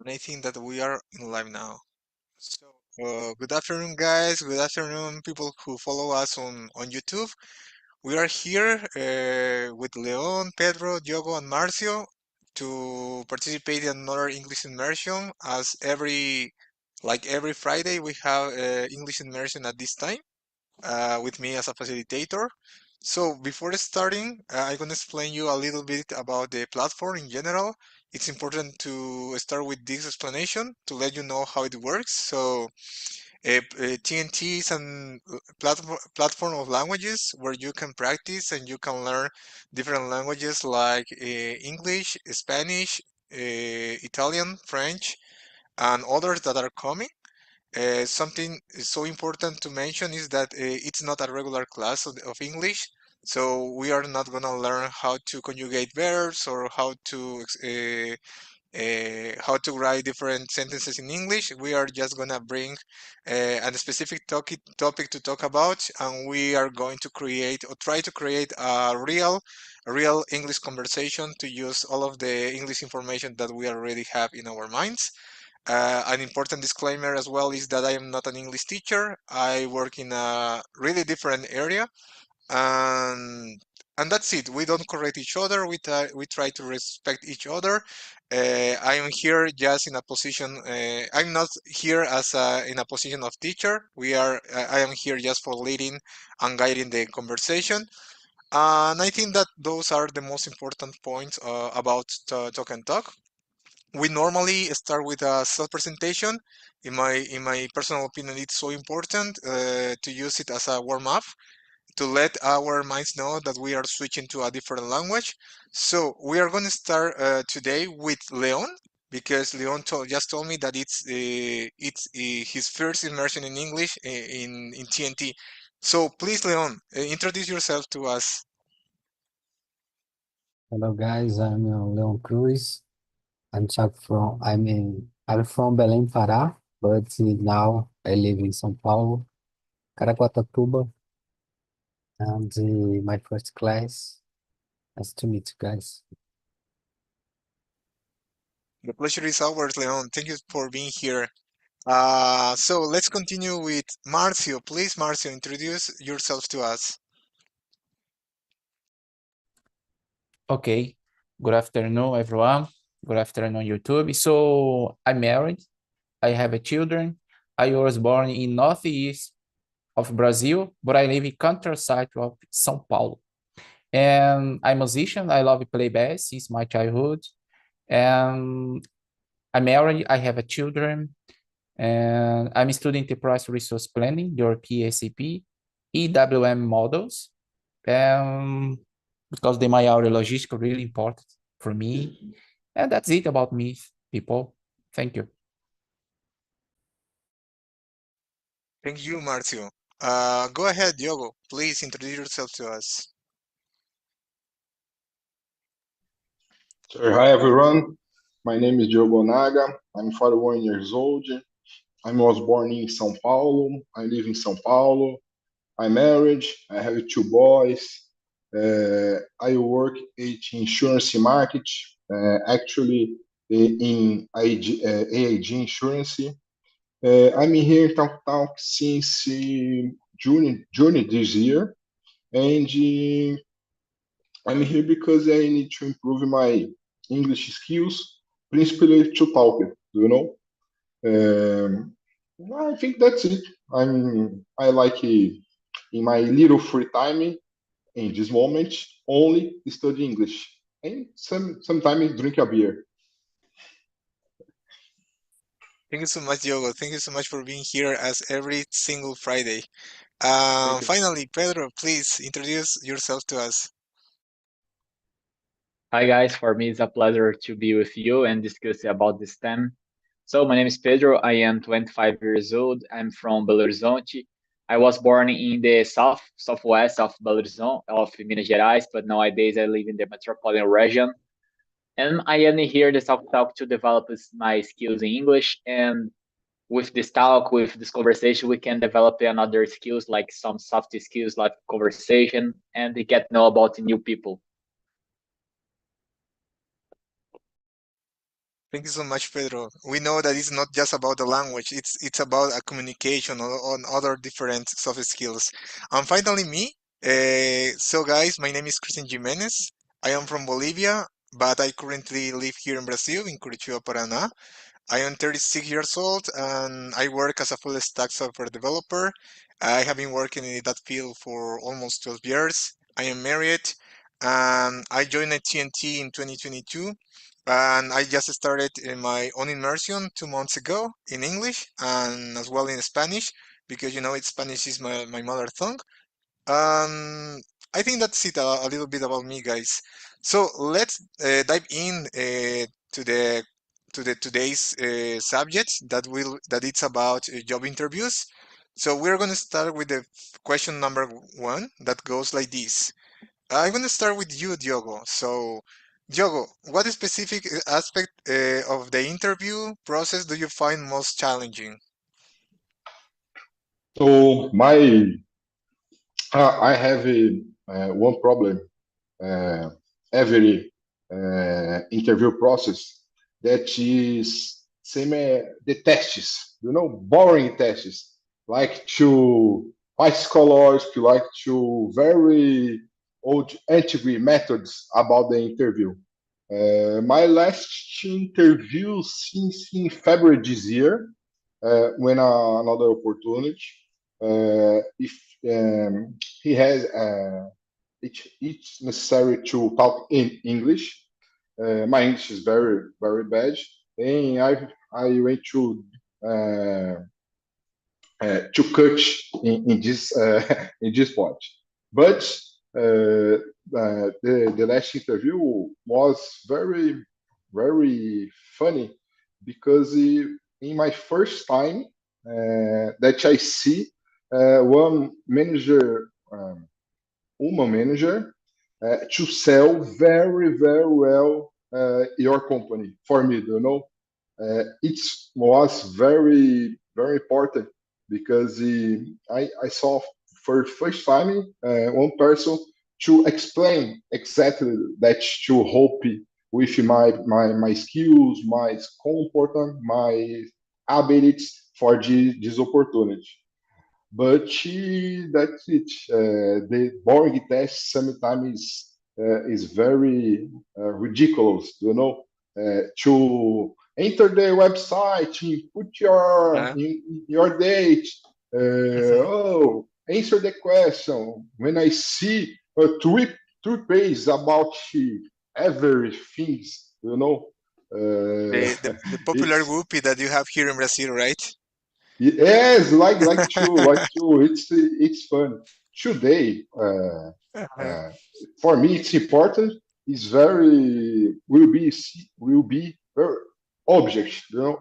And I think that we are in live now. So, good afternoon, guys. Good afternoon, people who follow us on YouTube. We are here with Leon, Pedro, Diogo, and Marcio to participate in another English immersion. Like every Friday, we have English immersion at this time with me as a facilitator. So before starting, I'm going to explain you a little bit about the platform in general. It's important to start with this explanation to let you know how it works. So TNT is a platform of languages where you can practice and you can learn different languages like English, Spanish, Italian, French, and others that are coming. Something so important to mention is that it's not a regular class of English, so we are not going to learn how to conjugate verbs or how to write different sentences in English. We are just going to bring a specific topic to talk about, and we are going to create or try to create a real English conversation to use all of the English information that we already have in our minds. An important disclaimer as well is that I am not an English teacher. I work in a really different area, and and that's it. We don't correct each other. We try to respect each other. I am here just in a position. I'm not here in a position of teacher. I am here just for leading and guiding the conversation. And I think that those are the most important points about talk and talk. We normally start with a self-presentation. In my personal opinion, it's so important to use it as a warm-up to let our minds know that we are switching to a different language. So we are going to start today with Leon because Leon just told me that it's his first immersion in English in TNT. So please, Leon, introduce yourself to us. Hello guys, I'm Leon Cruz. I'm from Belém, Pará, but now I live in São Paulo, Caraguatatuba, and my first class. Nice to meet you guys. The pleasure is ours, Leon. Thank you for being here. So let's continue with Marcio. Please, Marcio, introduce yourself to us. Okay, good afternoon, everyone. Good afternoon, YouTube. So I'm married. I have a children. I was born in northeast of Brazil, but I live in countryside of São Paulo. And I'm a musician. I love play bass since my childhood. And I'm married. I have a children. And I'm studying enterprise resource planning, your PSAP, EWM models. Because my area logistic really important for me. And that's it about me, people. Thank you. Thank you, Marcio. Go ahead, Diogo. Please introduce yourself to us. So, hi everyone, my name is Diogo Naga. I'm 41 years old. I was born in São Paulo. I live in São Paulo. I'm married. I have two boys. I work at insurance market, actually in AIG Insurance. I'm here in Talk since June this year, and I'm here because I need to improve my English skills, principally to talk. You know, I think that's it. I like in my little free time in this moment only study English and sometimes drink a beer. Thank you so much, Diogo. Thank you so much for being here as every single Friday. Thank you. Finally, Pedro, please introduce yourself to us. Hi guys, for me it's a pleasure to be with you and discuss about this theme. So my name is Pedro. I am 25 years old. I'm from Belo Horizonte. I was born in the southwest of Belo Horizonte of Minas Gerais, but nowadays I live in the metropolitan region. And I am here to talk to develop my skills in English. And with this talk, with this conversation, we can develop another skills like some soft skills like conversation and to get know about new people. Thank you so much, Pedro. We know that it's not just about the language, it's about a communication on other different soft skills. And finally, me. So, guys, my name is Christian Jimenez. I am from Bolivia, but I currently live here in Brazil, in Curitiba, Paraná. I am 36 years old and I work as a full stack software developer. I have been working in that field for almost 12 years. I am married and I joined at TNT in 2022 and I just started in my own immersion 2 months ago in English and as well in Spanish because Spanish is my mother tongue. Um, I think that's it a little bit about me, guys. So let's dive in to the today's subject that it's about job interviews. So we're going to start with the question number one that goes like this. I'm going to start with you, Diogo. So, Diogo, what specific aspect of the interview process do you find most challenging? So I have one problem uh, every interview process that is same the tests, boring tests, like to psychological, like to very old interview methods about the interview. My last interview since in February this year, when another opportunity, if he has it's necessary to talk in English. My English is very very bad, and I went uh, to cut in this in this point. But the last interview was very very funny because in my first time that I see one manager. Uma manager to sell very, very well your company for me, it was very, very important because I saw for the first time one person to explain exactly that to help with my skills, my comportment, my abilities for this opportunity. But that's it. The boring test sometimes is very ridiculous, to enter the website, put Uh, your date, mhm. answer the question. When I see three pages about everything, uh, The popular it's whoopee that you have here in Brazil, right? yes, it's fun. Today, Uh-huh. uh, for me, it's important. It's very will be very object,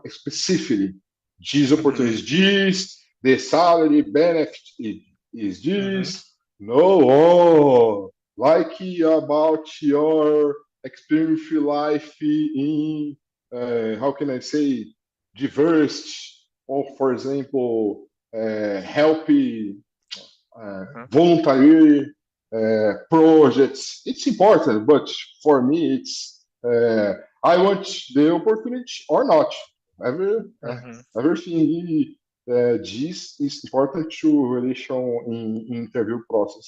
specifically. This opportunity Mhm. is this. The salary benefit is Mhm. this. No, oh, like about your experience life in how can I say diverse or, for example, help Uh-huh. voluntary projects. It's important, but for me, it's I want the opportunity or not. Every, uh, Mhm. Everything this is important to relation in interview process.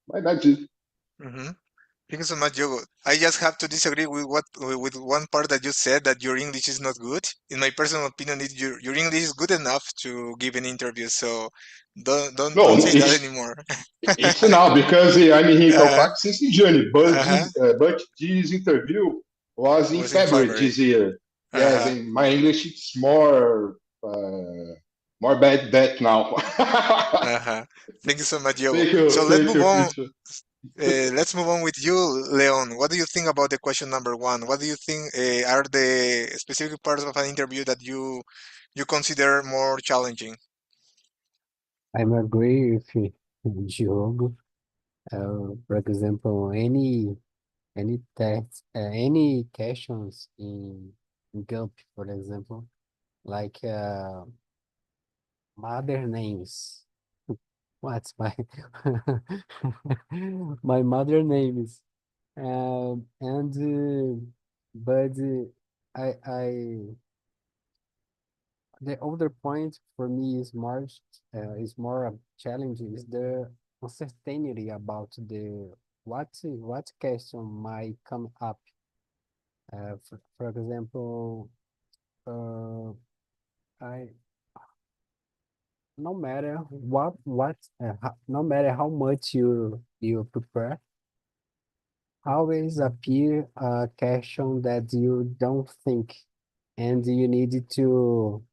But that's it. Mhm. Thank you so much, Diogo. I just have to disagree with with one part that you said that your English is not good. In my personal opinion, your English is good enough to give an interview. So No, don't say that anymore. it's now because I'm in Uh-huh. contact since June, Uh-huh. but this interview was in Was in February February. this year. Yes, Uh-huh. and my English is more bad that now. Uh-huh. Thank you so much, Diogo. So Thank you, Christian. let's move on with you, Leon. What do you think about the question number one? What do you think are the specific parts of an interview that you consider more challenging? I'm agree with Diogo. For example, any text, any questions in Gump, for example, like mother names. What's my my mother names? And but The other point for me is more challenging is the uncertainty about the what question might come up. For example, uh, I no matter no matter how much you prepare, always appear a question that you don't think, and you need to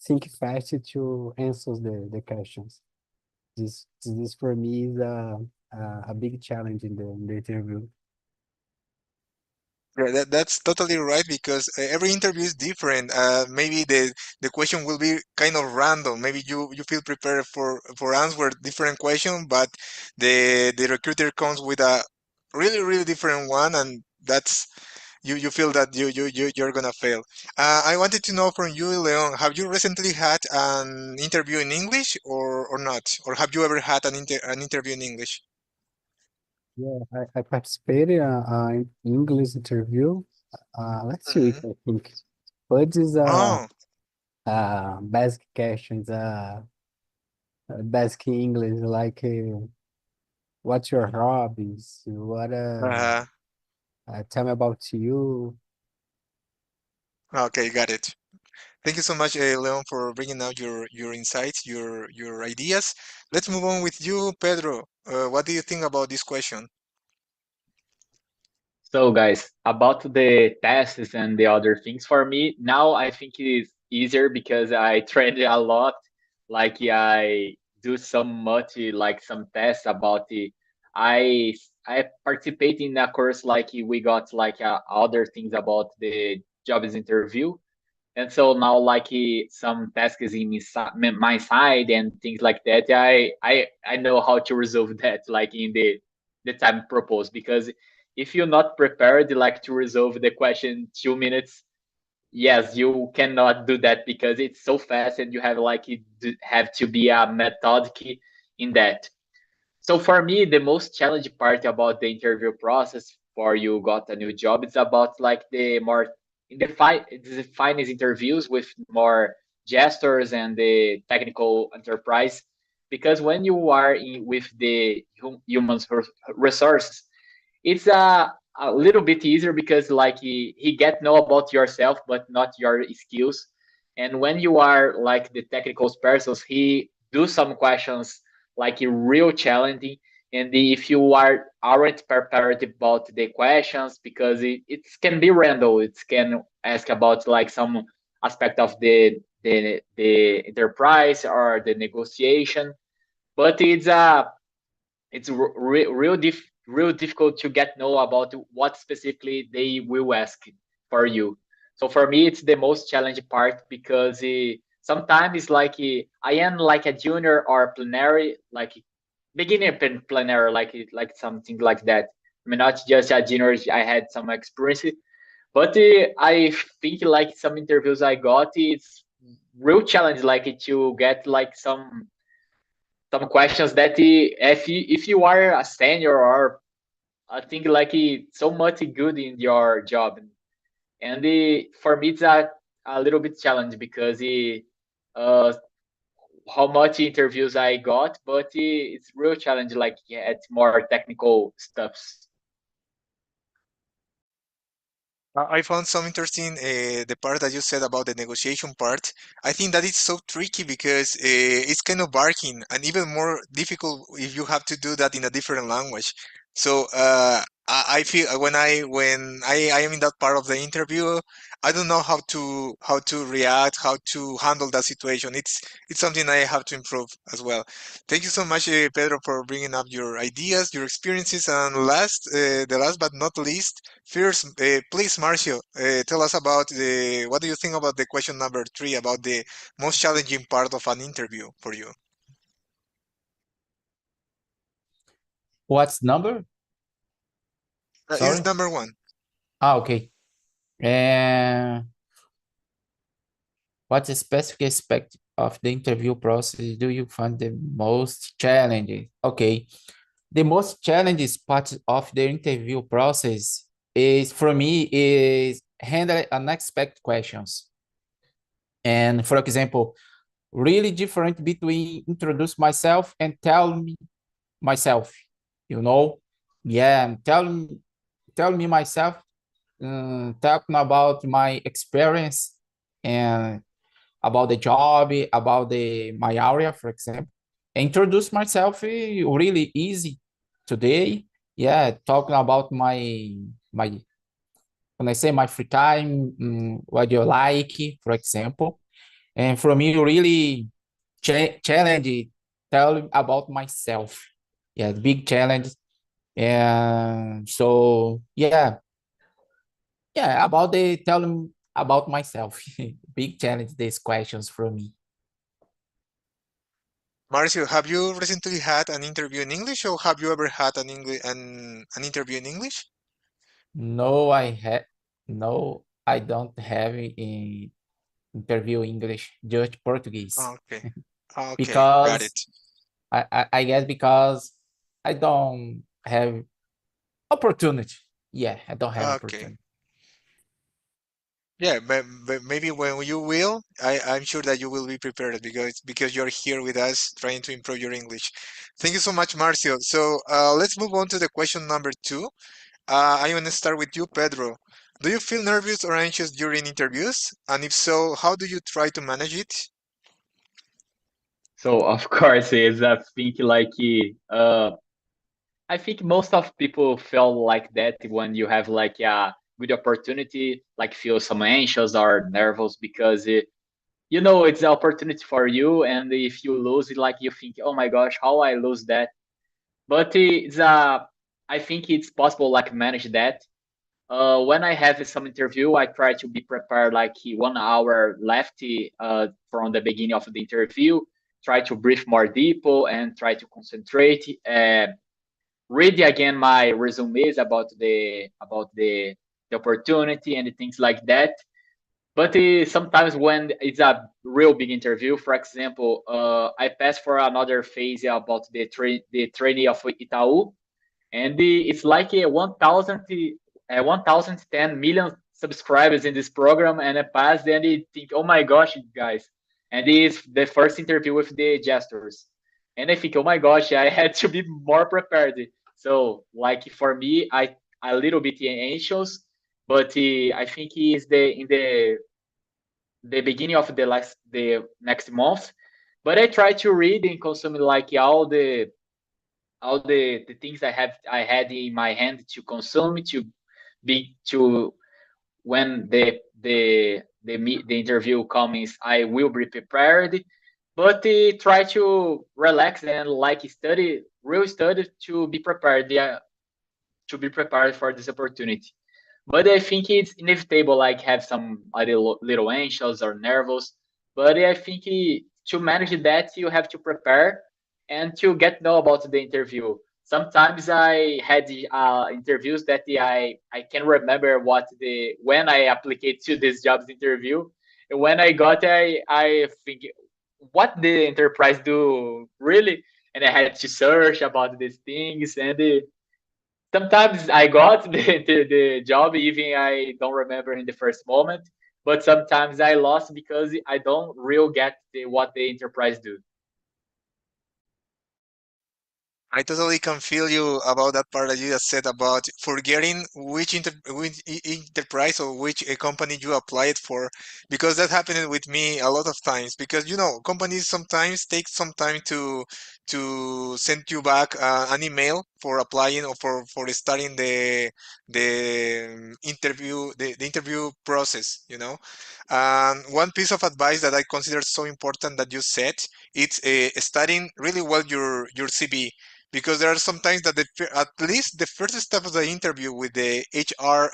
think fast to answer the questions. This for me is a big challenge in the interview. Yeah, that's totally right because every interview is different. Maybe the question will be kind of random. Maybe you feel prepared for answer different question, but the recruiter comes with a really different one, and that's you feel that you're gonna fail. I wanted to know from you, Leon, have you recently had an interview in English or not? Or have you ever had an interview in English? Yeah, I participated in English interview last week, Hmm. I think. But it's Oh, basic questions, basic English, like what's your hobbies? uh, Tell me about you. okay, got it. Thank you so much, Leon, for bringing out your insights, your ideas. Let's move on with you, Pedro. What do you think about this question? So, guys, about the tests and the other things for me, now I think it is easier because I trained a lot. Like I do some much like some tests about the. I I participate in a course like we got like other things about the jobs interview, and so now like some tasks in my side and things like that. I know how to resolve that like in the time proposed, because if you're not prepared like to resolve the question 2 minutes, yes, you cannot do that because it's so fast and you have like have to be a methodic in that. So for me, the most challenging part about the interview process for you got a new job, it's about like the more in the finest interviews with more gestures and the technical enterprise. Because when you are with the human resources, it's a little bit easier because like he get know about yourself but not your skills. And when you are like the technical persons, he do some questions like real challenging. And if you aren't prepared about the questions, because it can be random, it can ask about like some aspect of the enterprise or the negotiation, but it's real difficult to get know about what specifically they will ask for you. So for me, it's the most challenging part because sometimes it's like I am like a junior or plenary, like beginner plenary, like something like that. I mean, not just a junior. I had some experience, but I think like some interviews I got, it's real challenge like to get like some questions that if you are a senior or I think like so much good in your job, and for me it's a little bit challenge because uh, how much interviews I got, but it's real challenge like at more technical stuffs. I found some interesting the part that you said about the negotiation part. I think that it's so tricky because it's kind of barking and even more difficult if you have to do that in a different language. So I feel I am in that part of the interview, I don't know how to react, how to handle that situation. It's something I have to improve as well. Thank you so much, Pedro, for bringing up your ideas, your experiences, and the last but not least. First, please, Marcio, tell us about what do you think about the question number three about the most challenging part of an interview for you? What's number? It's Sorry. number one. Okay. And what specific aspect of the interview process do you find the most challenging? Okay. The most challenging part of the interview process is for me is handle unexpected questions. And for example, really different between introduce myself and tell me myself, you know? Yeah, tell me myself, talking about my experience and about the job, about my area, for example. Introduce myself really easy today. Yeah, talking about my when I say my free time, what you like, for example. And for me, really challenge, tell about myself. Yeah, big challenge. And so, yeah, about the telling about myself. Big challenge, these questions for me. Marcio, have you recently had an interview in English, or have you ever had an interview in English? No, no, I don't have a interview English, just Portuguese. Okay. Okay, got Because it. I guess because I don't have opportunity. Yeah, I don't have Okay. opportunity. Yeah, but maybe when you will, I'm sure that you will be prepared because you're here with us trying to improve your English. Thank you so much, Marcio. So let's move on to the question number two. I want to start with you, Pedro. Do you feel nervous or anxious during interviews? And if so, how do you try to manage it? So of course, it's a thing like I think most of people feel like that when you have like a good opportunity, like feel some anxious or nervous because you know it's an opportunity for you, and if you lose it, like you think, oh my gosh, how I lose that? But it's I think it's possible like manage that. When I have some interview, I try to be prepared like 1 hour left from the beginning of the interview. Try to breathe more deeper and try to concentrate. Read again my resumes about the opportunity and things like that. But sometimes when it's a real big interview, for example, I passed for another phase about the trainee of Itaú, and it's like a 1,010 million subscribers in this program, and I passed, and I think, oh my gosh, guys, and it's the first interview with the gestures, and I think, oh my gosh, I had to be more prepared. So, like for me, I a little bit anxious, but I think is the beginning of the next month. But I try to read and consume like all the things I had in my hand to consume to when the interview comes, I will be prepared. But try to relax and like real study to be prepared. Yeah, to be prepared for this opportunity. But I think it's inevitable, like have some little anxious or nervous. But I think to manage that, you have to prepare and to get know about the interview. Sometimes I had interviews that I can remember what the when I applied to this jobs interview. And when I got there, I think what the enterprise do really, and I had to search about these things and. Sometimes I got the job even I don't remember in the first moment, but sometimes I lost because I don't real get what the enterprise do. I totally can feel you about that part that you just said about forgetting which enterprise or which company you applied for, because that happened with me a lot of times. Because companies sometimes take some time to send you back an email for applying or for starting the interview the interview process. And one piece of advice that I consider so important that you said, it's studying really well your CV, because there are sometimes that at least the first step of the interview with the HR,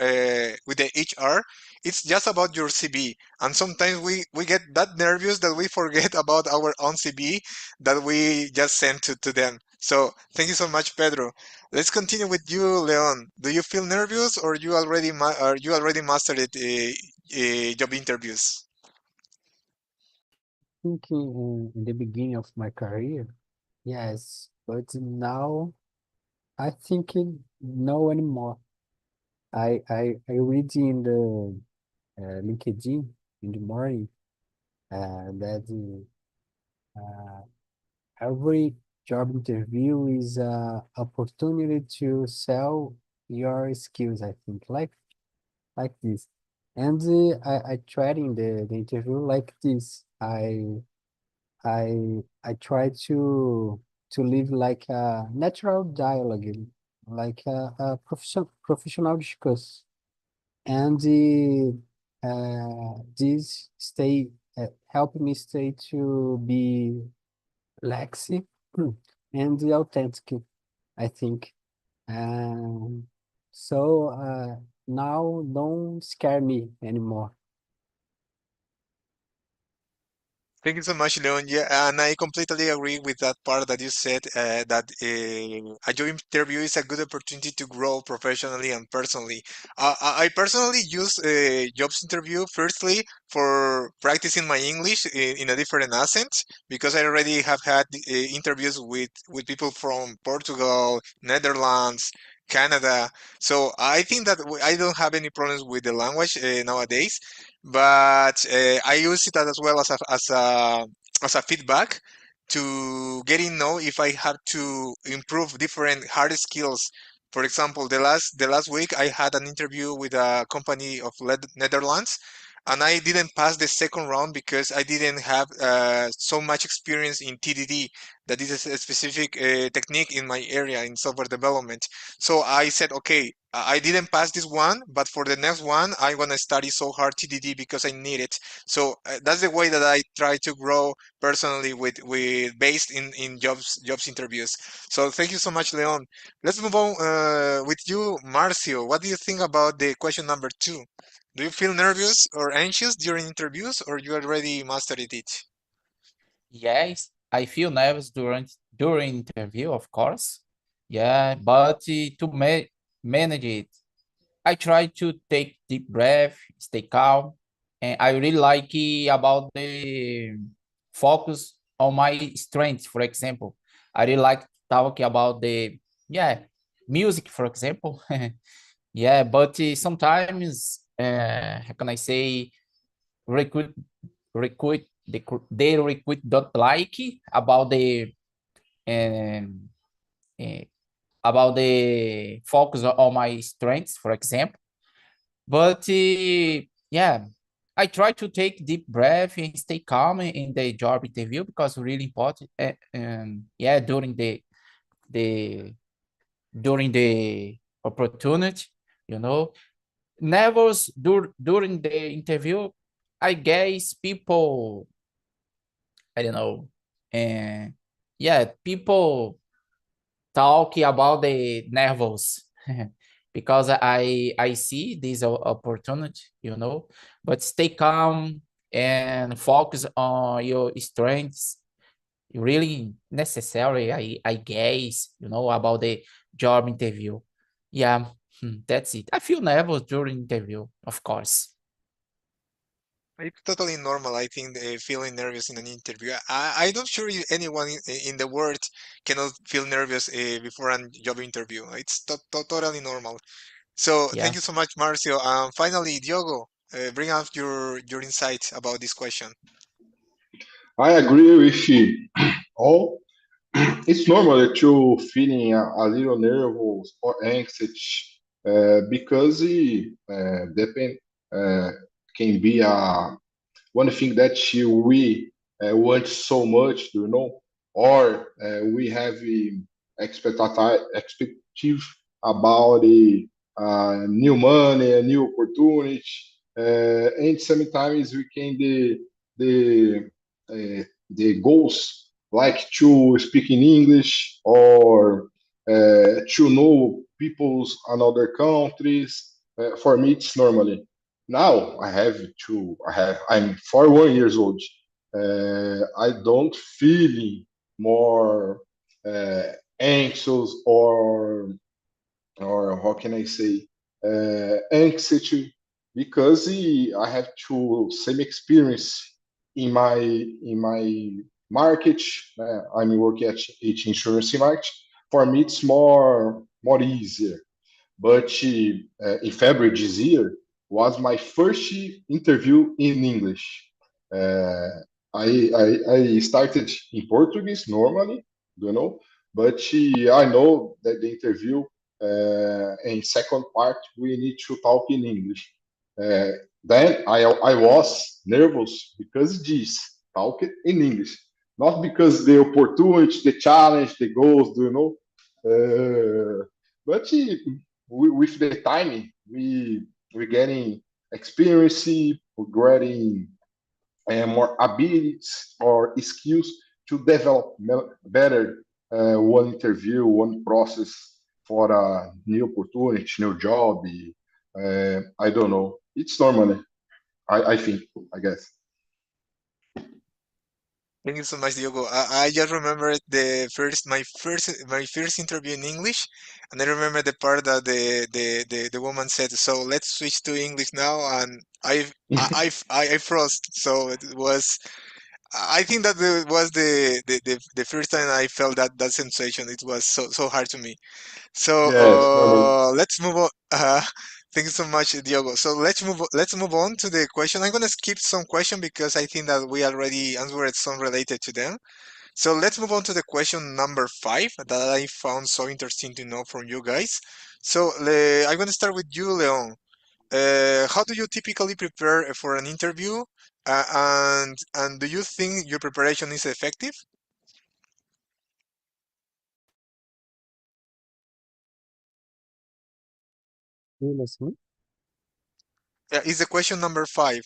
it's just about your CV, and sometimes we get that nervous that we forget about our own CV that we just sent to them. So thank you so much, Pedro. Let's continue with you, Leon. Do you feel nervous, or you already mastered it, job interviews? Thinking in the beginning of my career, yes, but now I think no anymore. I read in the LinkedIn in the morning, that every job interview is a opportunity to sell your skills, I think, like this. And I tried in the interview like this. I try to live like a natural dialogue, like a professional discuss. And this stay help me stay to be Lexi and authentic, I think. Um, so now don't scare me anymore. Thank you so much, Leon. Yeah, and I completely agree with that part that you said that a job interview is a good opportunity to grow professionally and personally. I personally use jobs interview firstly for practicing my English in a different accent because I already have had interviews with people from Portugal, Netherlands, Canada. So I think that I don't have any problems with the language nowadays, but I use it as well as a feedback to getting know if I have to improve different hard skills. For example, the last week I had an interview with a company of Netherlands, and I didn't pass the second round because I didn't have so much experience in TDD. That is a specific technique in my area in software development. So I said, okay, I didn't pass this one, but for the next one, I'm gonna study so hard TDD because I need it. So that's the way that I try to grow personally with based in jobs interviews. So thank you so much, Leon. Let's move on with you, Marcio. What do you think about the question number two? Do you feel nervous or anxious during interviews, or you already mastered it? Yes, I feel nervous during interview, of course. Yeah, but to manage it, I try to take deep breath, stay calm, and I really like about the focus on my strengths. For example, I really like talking about the music, for example. Yeah, but sometimes how can I say recruit recruit they recruit don't like about um, uh, about the focus on my strengths, for example. But yeah, I try to take deep breath and stay calm in the job interview because really important. Yeah, the during the opportunity, you know, never during the interview. I guess people, I don't know, and yeah, people talking about the nervous because I see this opportunity, you know, but stay calm and focus on your strengths. Really necessary, I guess, you know, about the job interview. Yeah, that's it. I feel nervous during interview, of course. It's totally normal, I think, feeling nervous in an interview. I'm not sure if anyone in the world cannot feel nervous before a job interview. It's totally normal. So thank Yeah. you so much, Marcio. Finally, Diogo, bring up your insights about this question. I agree with you. All it's normal to feeling a little nervous or anxious because it depend can be a one thing that we want so much, or we have expectative about new money, a new opportunity, and sometimes we can the the goals like to speak in English or to know people's another countries. For me, it's normally now I'm 41 years old. I don't feel more uh, anxious or how can I say anxious because I have to same experience in my market. I'm working at each insurance market. For me, it's more easier. But in February this year, was my first interview in English. I started in Portuguese normally, but I know that the interview in second part we need to talk in English. Uh, then I was nervous because this talk in English, not because the opportunity, the challenge, the goals, but with the time we're getting experience, we're getting more abilities or skills to develop better one interview, one process for a new opportunity, new job. I don't know. It's normal. I think. I guess. Thank you so much, Diogo. I just remember my first interview in English, and I remember the part that the woman said, "So let's switch to English now," and I froze. So it was. I think that was the first time I felt that sensation. It was so hard to me. So Yes, normal. let's move on. Thank you so much, Diogo. So let's move on to the question. I'm gonna skip some question because I think that we already answered some related to them. So let's move on to the question number 5 that I found so interesting to know from you guys. So I'm gonna start with you, Leon. How do you typically prepare for an interview? And do you think your preparation is effective? You listen? Is the question number 5?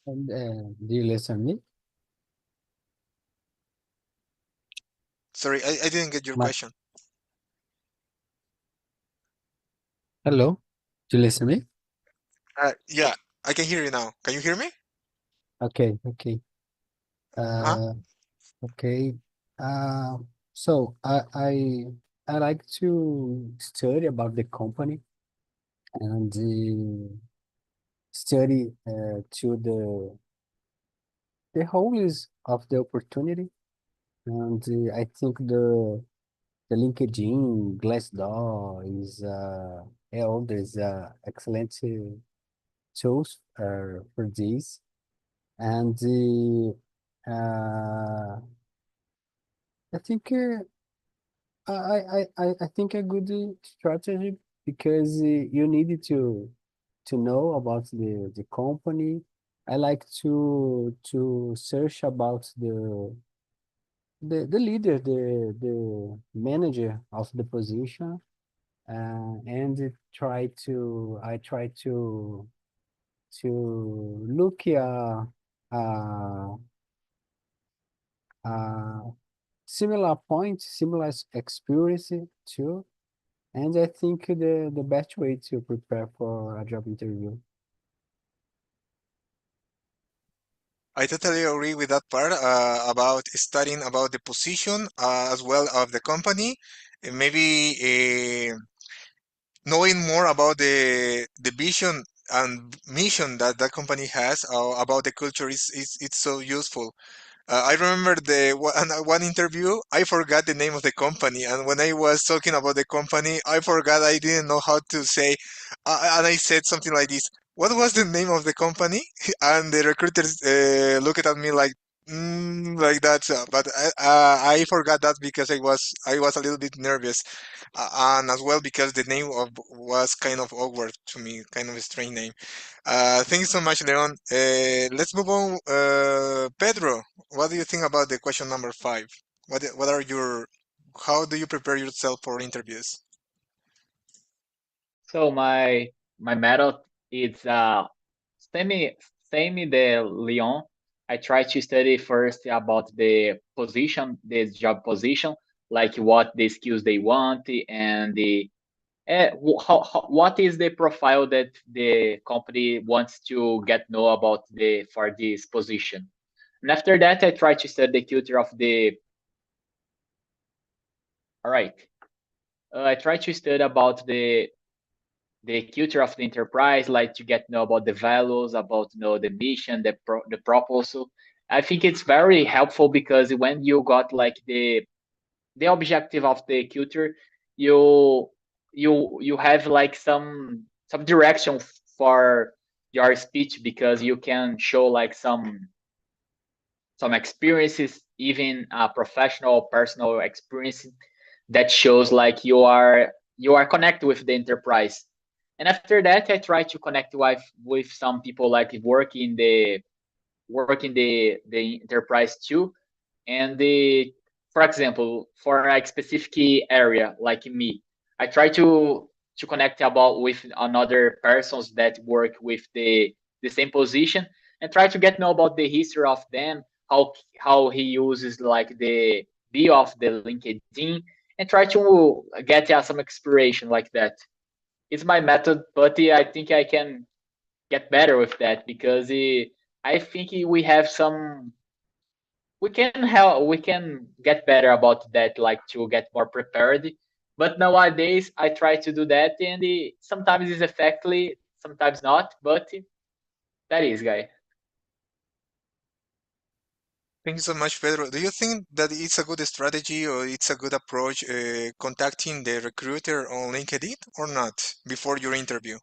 And do you listen me? Sorry, I didn't get your My, question. hello? Do you listen me? Yeah, I can hear you now. Can you hear me? Okay, okay. Uh-huh. Uh, okay. Uh, so I like to study about the company and study to the wholeness of the opportunity. And I think the LinkedIn, Glassdoor is all there's excellent tools for this. And I think I think a good strategy because you need to know about the company. I like to search about the leader, the manager of the position, and I try to look uh, similar points, similar experience too. And I think the best way to prepare for a job interview. I totally agree with that part about studying about the position as well of the company, and maybe knowing more about the vision and mission that that company has about the culture is it's so useful. I remember one interview. I forgot the name of the company, and when I was talking about the company, I forgot I didn't know how to say, and I said something like this. What was the name of the company? And the recruiters looked at me like that. But I forgot that because I was a little bit nervous, and as well because the name of was kind of awkward to me, kind of a strange name. Thank you so much, Leon. Let's move on. Pedro, what do you think about the question number 5? What are how do you prepare yourself for interviews? So my method is same the Lyon. I try to study first about the position, the job position, like what the skills they want and what is the profile that the company wants to get know about the for this position. And after that, I try to study the culture of the. All right. I try to study about the culture of the enterprise, like to get know about the values, about know the mission, the proposal. I think it's very helpful because when you got like the objective of the culture, you you have like some direction for your speech because you can show like some experiences, even a professional personal experience that shows like you are connected with the enterprise. And after that, I try to connect with some people like work in the enterprise too. And for example, for a specific area like me, I try to connect about with another persons that work with the same position, and try to get know about the history of them, how he uses like the bio of the LinkedIn, and try to get some inspiration like that. It's my method, but I think I can get better with that because I think we have some we can get better about that, like to get more prepared. But nowadays I try to do that, and sometimes it's effectively, sometimes not, but that is, guy. Thank you so much, Pedro. Do you think that it's a good strategy or it's a good approach contacting the recruiter on LinkedIn or not before your interview?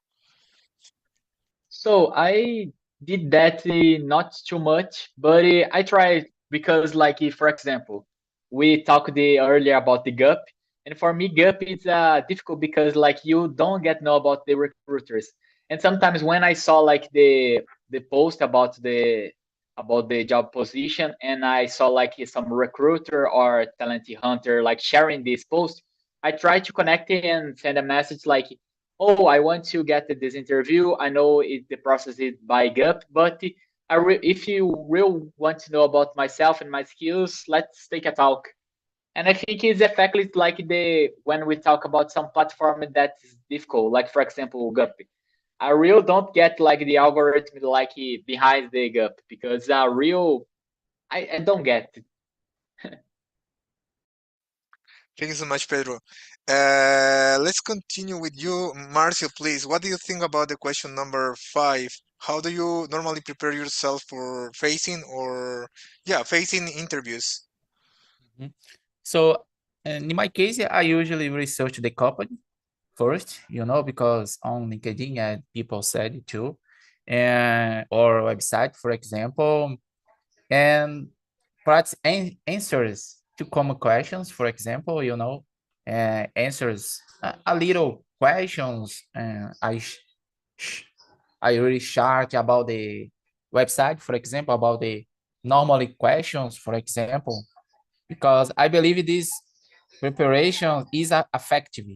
So I did that, not too much, but I tried because, like, for example, we talked earlier about the GUP, and for me, GUP is difficult because, like, you don't get know about the recruiters, and sometimes when I saw like the post about the job position, and I saw like some recruiter or talent hunter like sharing this post, I tried to connect it and send a message like, oh, I want to get this interview. I know the process is by GUP, but if you really want to know about myself and my skills, let's take a talk. And I think it's exactly like the when we talk about some platform that's difficult, like for example GUP. I really don't get like the algorithm like behind the GUP because I don't get it. Thank you so much, Pedro. Let's continue with you, Marcio, please. What do you think about the question number 5? How do you normally prepare yourself for facing interviews? Mhm. So in my case, I usually research the company first, because on LinkedIn, people said it too, and or website, for example, and practice answers to common questions, for example, answers a little questions, and I really short about the website, for example, about the normally questions, for example, because I believe this preparation is effective.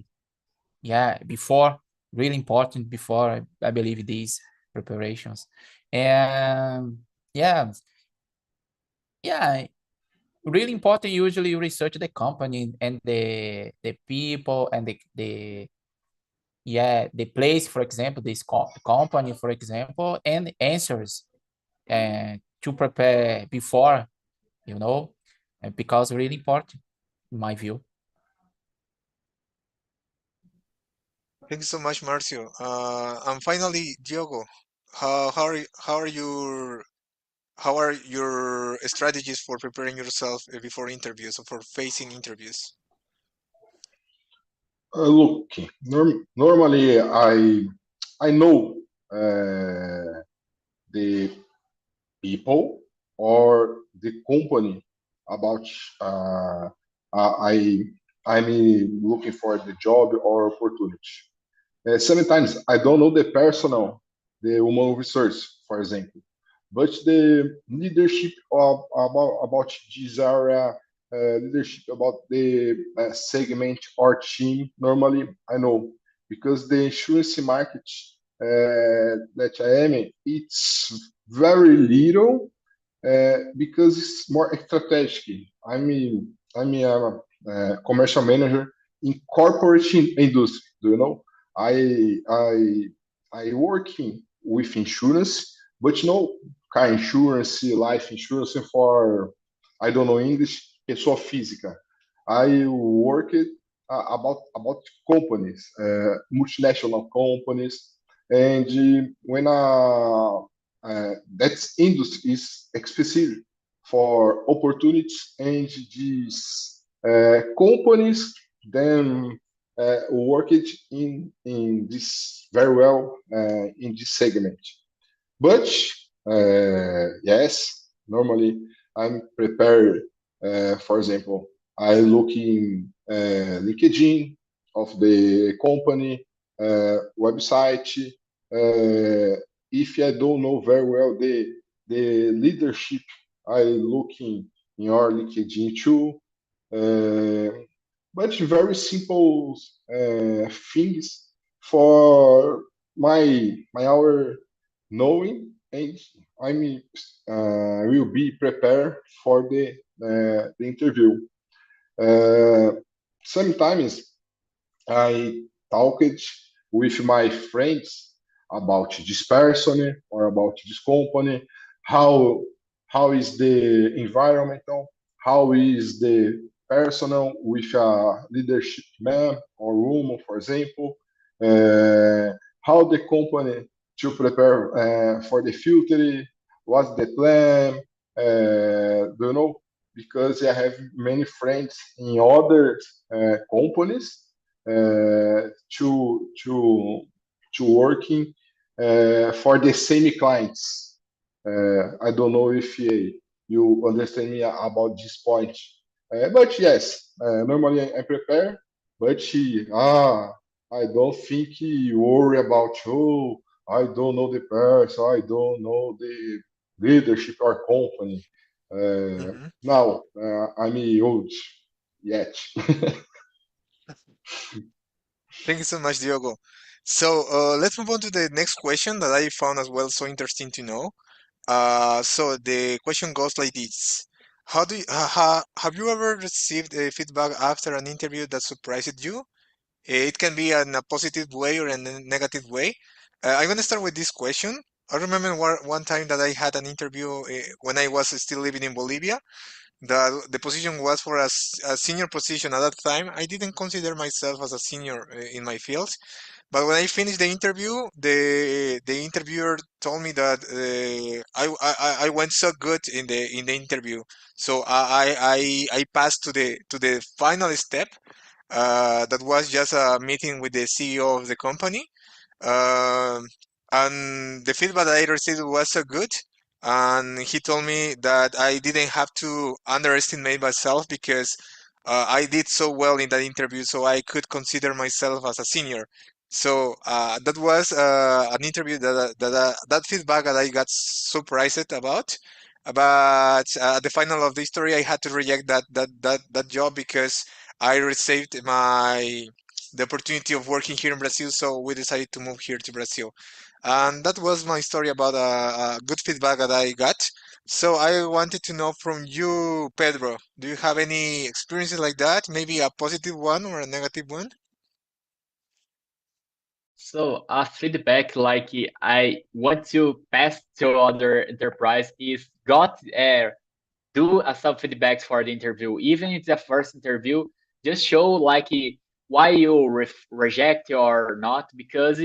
Yeah, before really important before I believe these preparations, and yeah, yeah, really important. Usually, you research the company and the people and the place, for example, this company, for example, and answers to prepare before, and because really important in my view. Thank you so much, Marcio. And finally, Diogo, how are your strategies for preparing yourself before interviews or for facing interviews? Look, normally I know the people or the company about I I'm looking for the job or opportunity. Sometimes I don't know the personal, the human resource, for example, but the leadership about this area, leadership about the segment or team. Normally, I know because the insurance market that I am in, it's very little because it's more strategic. I'm a commercial manager in corporate industry. Do you know? I working with insurance, but car insurance, life insurance for I don't know English, pessoa física. I worked about companies, multinational companies, and when that industry is specific for opportunities, and these companies then worked in this very well in this segment. But yes, normally I'm prepared. For example, I look in LinkedIn of the company website. If I don't know very well the leadership, I look in your LinkedIn too. But very simple things for my our knowing, and I'm will be prepared for the interview. Uh, Sometimes I talked with my friends about this person or about this company, how how is the environmental, how is the personal with a leadership man or woman, for example, uh, how the company to prepare for the future, what's the plan, do you know? Because I have many friends in other companies to working for the same clients. I don't know if you understand me about this point, but yes, normally I prepare, but I don't think you worry about I don't know the person, I don't know the leadership or company. Mhm. Now I'm old yet. Thank you so much, Diogo. So let's move on to the next question that I found as well so interesting to know. So the question goes like this: How do you, have you ever received a feedback after an interview that surprised you? It can be in a positive way or in a negative way. I'm gonna start with this question. I remember one time that I had an interview when I was still living in Bolivia. The position was for a senior position at that time. I didn't consider myself as a senior in my field, but when I finished the interview, the interviewer told me that I went so good in the interview, so I passed to the final step. That was just a meeting with the CEO of the company, um, and the feedback that I received was so good. And he told me that I didn't have to underestimate myself because I did so well in that interview, so I could consider myself as a senior. So that was an interview that feedback that I got surprised about. But at the final of the story, I had to reject that job because I received the opportunity of working here in Brazil, so we decided to move here to Brazil. And that was my story about a good feedback that I got. So I wanted to know from you, Pedro, do you have any experiences like that? Maybe a positive one or a negative one? So a feedback like I want to pass to other enterprise is got do a some feedbacks for the interview, even if it's a first interview. Just show like why you reject or not, because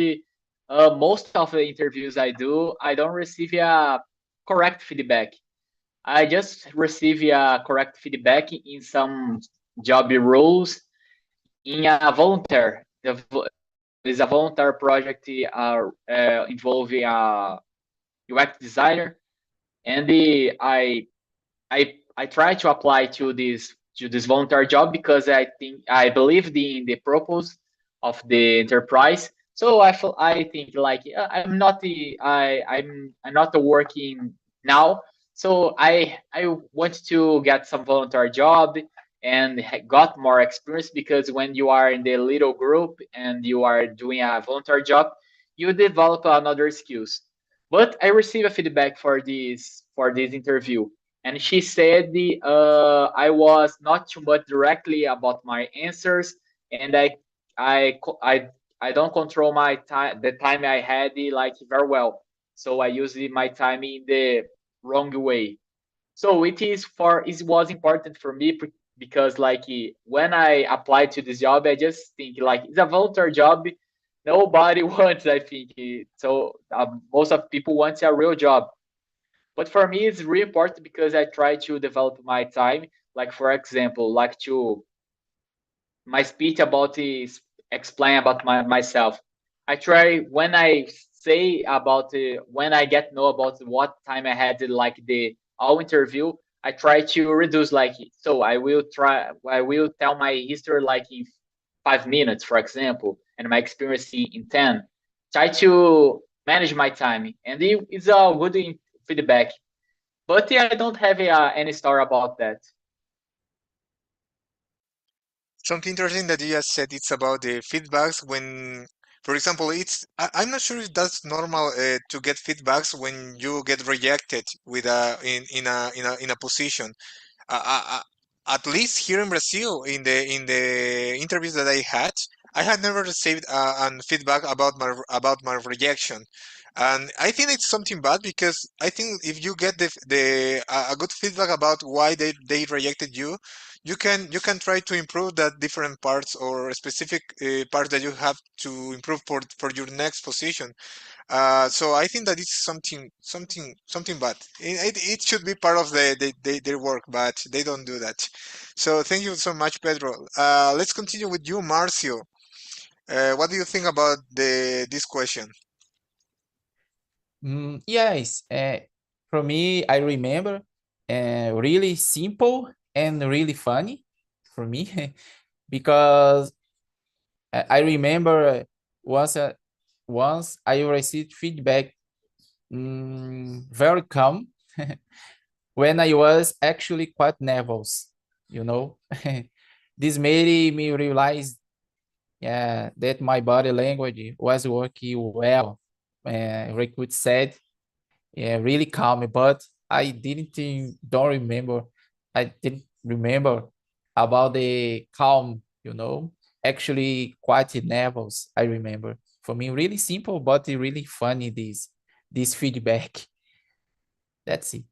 most of the interviews I do, I don't receive a correct feedback. I just receive a correct feedback in some job roles in a volunteer. Is a volunteer project involving a UX designer, and I try to apply to this volunteer job because I think I believe in the purpose of the enterprise. So I think like I'm not I'm not working now. So I want to get some volunteer job and got more experience, because when you are in the little group and you are doing a volunteer job, you develop another skills. But I received a feedback for this interview, and she said I was not too much directly about my answers, and I co- I don't control my time, the time I had like very well, so I used my time in the wrong way. So it was important for me because like when I applied to this job, I just think like it's a volunteer job. Nobody wants, I think. So most of people want a real job, but for me, it's really important because I try to develop my time. Like for example, like to my speech about is explain about myself. I try when I say about when I get know about what time I had like the all interview. I try to reduce like so. I will tell my history like in 5 minutes, for example, and my experience in 10. Try to manage my time, and it's a good feedback. But yeah, I don't have any story about that. Something interesting that you just said, it's about the feedbacks when, for example, I'm not sure if that's normal to get feedbacks when you get rejected with in a position. At least here in Brazil, in the interviews that I had never received an feedback about my rejection, and I think it's something bad because I think if you get a good feedback about why they rejected you, you can try to improve that different parts or specific parts that you have to improve for your next position. So I think that it's something bad. It should be part of their work, but they don't do that. So thank you so much, Pedro. Let's continue with you, Marcio. What do you think about this question? Yes, for me, I remember really simple and really funny for me because I remember once uh, once I received feedback very calm when I was actually quite nervous, you know. This made me realize that my body language was working well. Recruit said, yeah, really calm, but don't remember. I didn't remember about the calm, you know, actually quite nervous. I remember for me, really simple, but really funny. This feedback. That's it.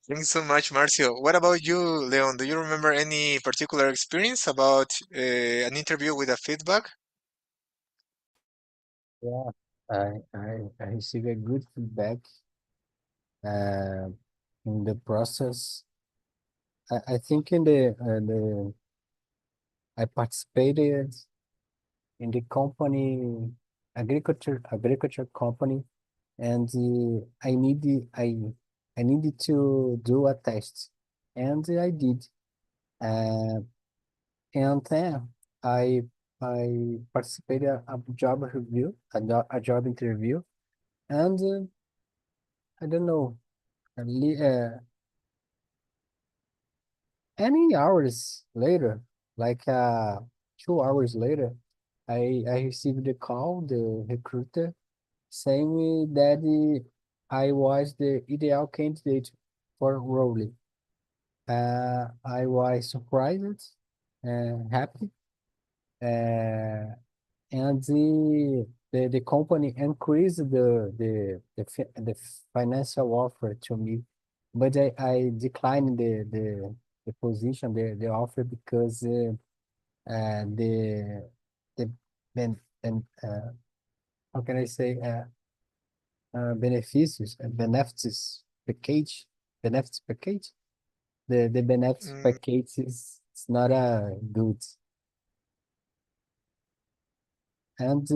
Thanks so much, Marcio. What about you, Leon? Do you remember any particular experience about an interview with a feedback? Yeah, I received a good feedback uh, in the process. I think in the I participated in the company agriculture company, and I needed to do a test, and I did. Uh, and then I I participated a job review, a job interview, and I don't know, a li- uh, any hours later, like 2 hours later, I received a call, the recruiter, saying me that I was the ideal candidate for role. I was surprised and happy, uh, and the company increased the financial offer to me, but I declined the position, the offer because the ben, ben, how can I say benefits package, the benefits Mm, package is not a good. And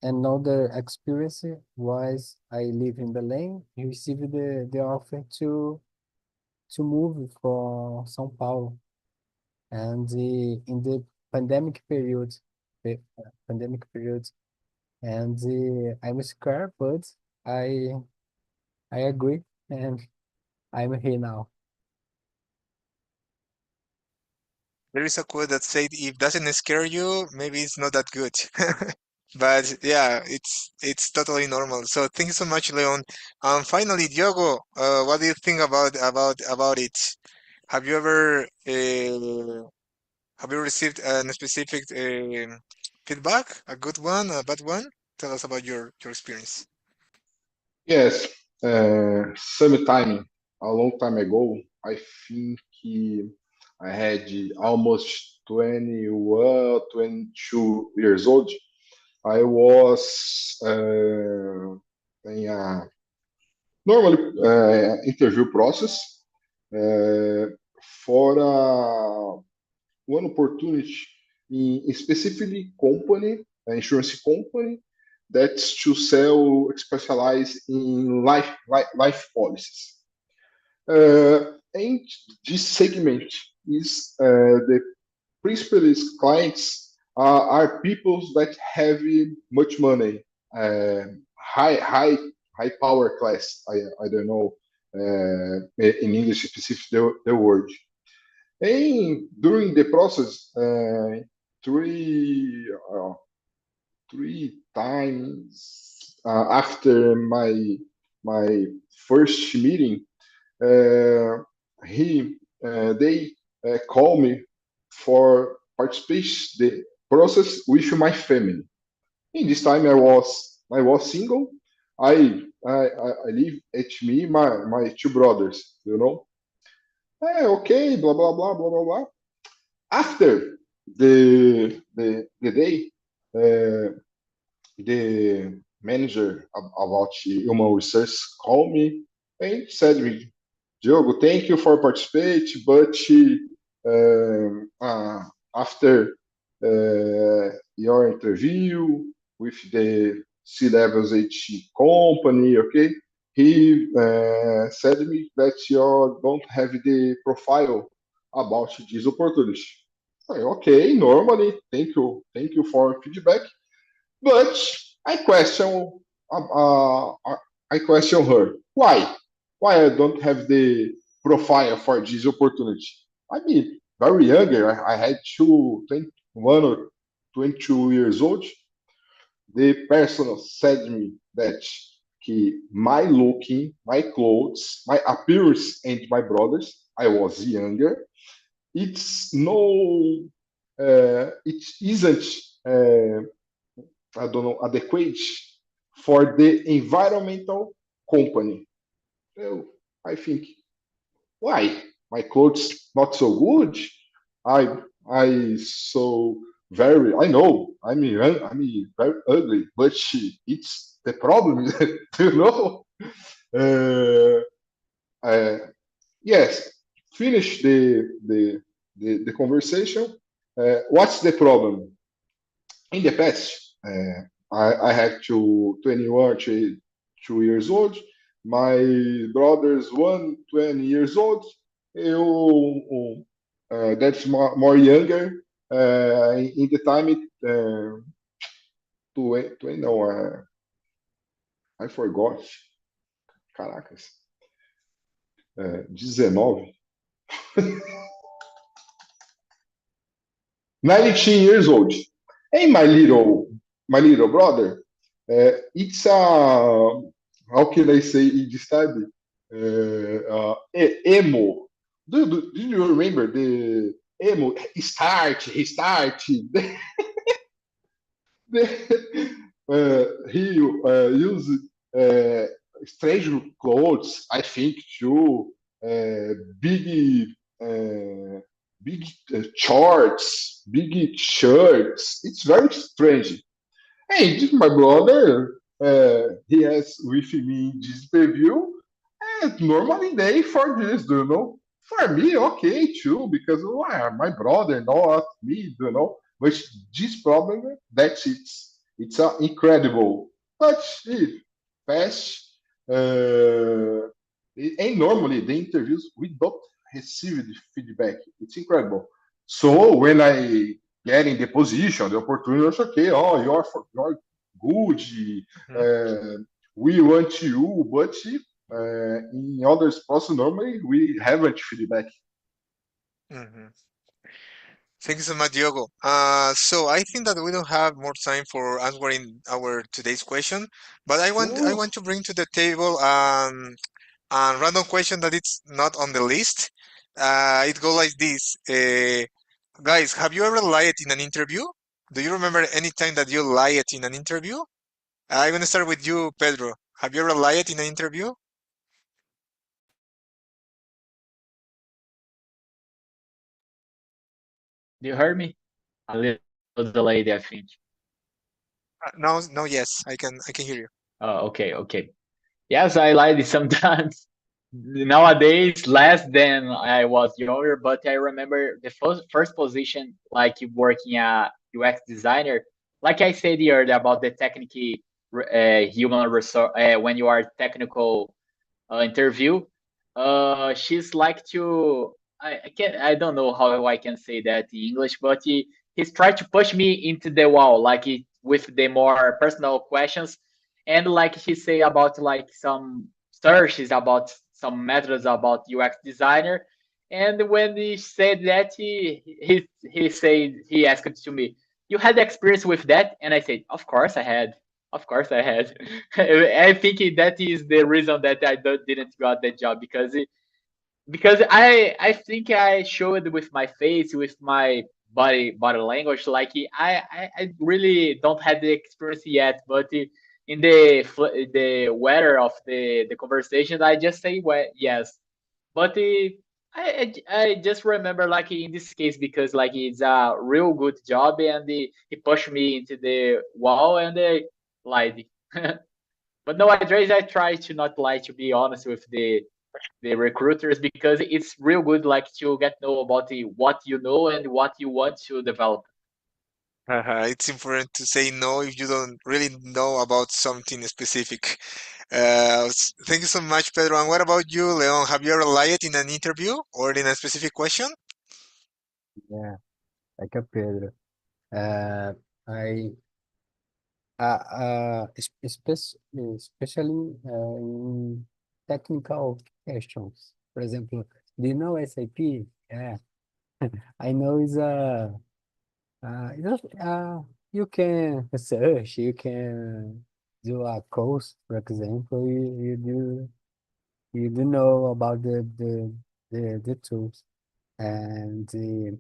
another experience was I live in Belém, received the offer to move from São Paulo. And in the pandemic period, pandemic period, and I'm scared, but I I agree, and I'm here now. there is a quote that said, "If doesn't scare you, maybe it's not that good." But yeah, it's totally normal. So thank you so much, Leon. Finally, Diogo, what do you think about it? Have you ever have you received a specific feedback, a good one, a bad one? Tell us about your experience. Yes, sometime a long time ago, I think I had almost 21, 22 years old. I was in a normal interview process uh, for one opportunity in specifically company, insurance company that's to sell specialize in life policies. And this segment is the principal clients are people that have much money, high power class. I don't know in English specific the word. And during the process, three three times after my first meeting, he they call me for participate the process with my family. In this time, I was single. I live at me my two brothers. Okay, blah blah blah blah blah blah. After the day, the manager about human research called me and said me, Diogo, thank you for participate, but after your interview with the C-levels H company, okay, he said me that you don't have the profile about this opportunity. Okay, normally, thank you for feedback. But I question, I question her. Why? Why I don't have the profile for this opportunity? I mean, very younger. I had 21 or 22 years old. The person said me that my looking, my clothes, my appearance, and my brothers, I was younger. It's no, it isn't. I don't know, adequate for the environmental company. Well, I think, why? My clothes not so good. I so very. I know. I'm very ugly, but it's the problem. you know. Uh, uh, yes. Finish the conversation. What's the problem? In the past, I had 21, 2 years old. My brother's 20 years old. That's more younger. In the time, 20, no, I forgot. Caracas. 19. 19 years old. Hey, my little brother, it's a, how can I say in this time? Emo. Do you remember the emo? Restart. He used strange clothes, I think, too. Big, big shorts, big shirts. It's very strange. Hey, this is my brother. He has with me this review. And normally day for this, For me, okay too, because my brother, not me, But this problem, that's it. It's incredible. But if fast, and normally the interviews we don't receive the feedback. It's incredible. So when I get in the position, the opportunity is okay. Oh, you're good. Mhm. We want you, but in other spots, normally we haven't feedback. Mhm. Thank you so much, Diogo. So I think that we don't have more time for answering our today's question, but I No, want to bring to the table a random question that it's not on the list. It goes like this. Guys, have you ever lied in an interview? Do you remember any time that you lied in an interview? I'm gonna start with you, Pedro. Have you ever lied in an interview? Do you hear me? A little delayed, I think. No, no, yes, I can hear you. Oh, okay, okay. Yes, I lied sometimes. nowadays less than I was younger, but I remember the first position, like working a UX designer. Like I said earlier about the technical human resource, when you are technical interview, she's like to I can't I don't know how I can say that in English, but he's tried to push me into the wall, like with the more personal questions, and like he say about like some searches about some methods about UX designer, and when he said that he said he asked to me, "You had experience with that?" And I said, "Of course I had." Of course, I had. I think that is the reason that I didn't got the job because I think I showed with my face, with my body language, like I really don't have the experience yet, but in the weather of the conversation, I just say well, yes, but I just remember like in this case because like it's a real good job and he pushed me into the wall and they lied. But nowadays I try to not lie to be honest with the recruiters because it's real good like to get know about what you know and what you want to develop. It's important to say no if you don't really know about something specific. Thank you so much, Pedro. And what about you, Leon? Have you ever lied in an interview or in a specific question? Yeah, like a Pedro. Uh, I especially in technical questions. For example, do you know SAP? Yeah, I know you can search, you can do a course, for example, you do know about the tools. And in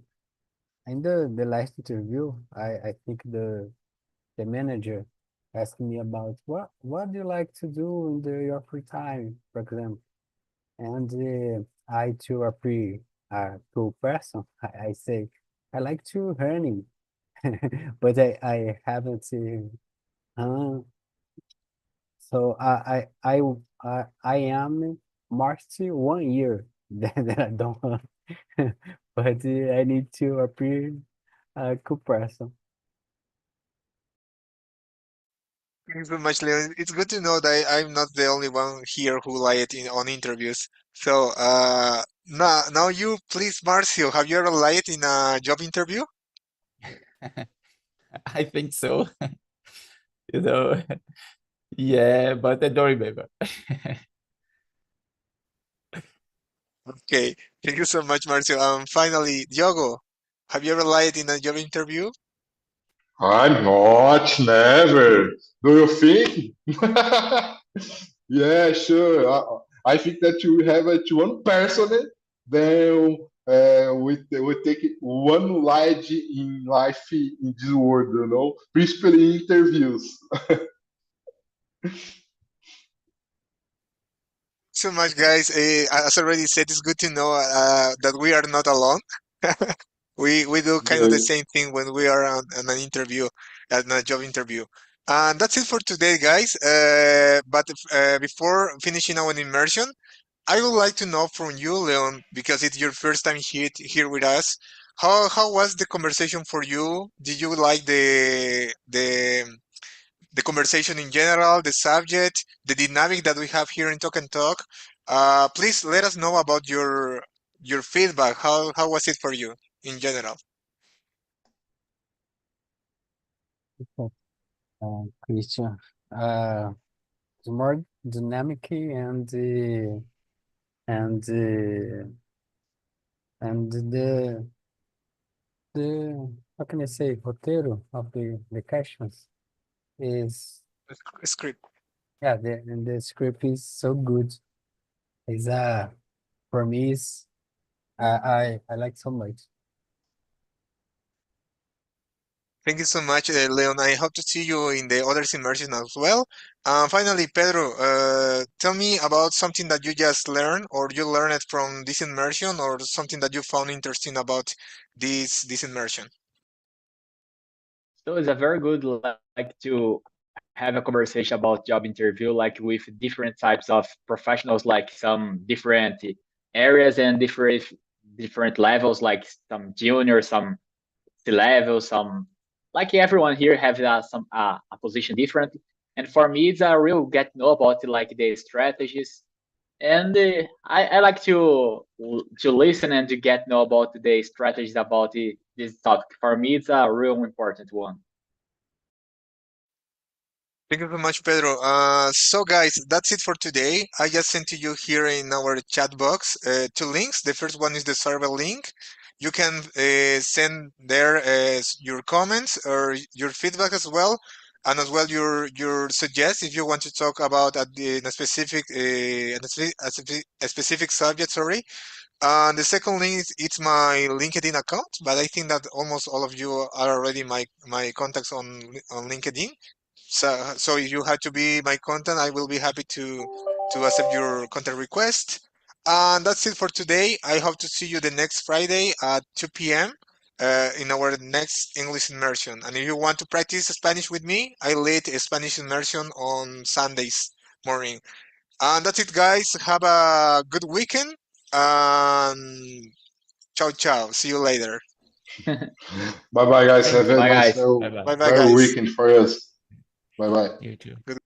the last interview, I think the manager asked me about what do you like to do in your free time, for example. And I, to a pretty cool person, I say I like to learning, but I haven't. Uh, so I am marked to 1 year that I don't learn, but I need to appear a cool person. Thank you so much, Leon. It's good to know that I'm not the only one here who lied on interviews. So, now you, please, Marcio, have you ever lied in a job interview? I think so. You know, yeah, but I don't remember. Okay, thank you so much, Marcio. Finally, Diogo, have you ever lied in a job interview? I'm not, never. Do you think? Yeah, sure. I think that you have it one person, then we take it one light in life in this world, principally in interviews. So much, guys. As already said, it's good to know that we are not alone. We do kind of the Yeah. same thing when we are on an interview, at a job interview. And that's it for today, guys. Before finishing our immersion, I would like to know from you, Leon, because it's your first time here with us. How was the conversation for you? Did you like the conversation in general, the subject, the dynamic that we have here in Talk and Talk? Please let us know about your feedback. How was it for you in general? Christian, it's more dynamic and uh, and the how can I say roteiro of the questions is Script. yeah the script is so good. It's for me is I like so much. Thank you so much, Leon. I hope to see you in the other immersion as well. Finally, Pedro, tell me about something that you just learned or you learned from this immersion or something that you found interesting about this immersion. So it's a very good like to have a conversation about job interview, like with different types of professionals, like some different areas and different levels, like some junior, some C-level, some like everyone here have a position different. And for me, it's a real get to know about like the strategies. And I like to listen and to get to know about the strategies about this topic. For me, it's a real important one. Thank you so much, Pedro. So guys, that's it for today. I just sent to you here in our chat box two links. The first one is the survey link. You can send there your comments or your feedback as well, and as well your suggest if you want to talk about in a specific a specific subject. Sorry. The second link is it's my LinkedIn account, but I think that almost all of you are already my contacts on LinkedIn. So if you had to be my content, I will be happy to accept your contact request. And that's it for today. I hope to see you the next Friday at 2 p.m. In our next English immersion. And if you want to practice Spanish with me, I lead a Spanish immersion on Sundays morning. And that's it, guys. Have a good weekend. And ciao, ciao. See you later. Bye bye, guys. Thank Have you. a Bye, nice guys. Bye bye. Bye, bye, very guys. weekend for us. Bye bye. You too. Good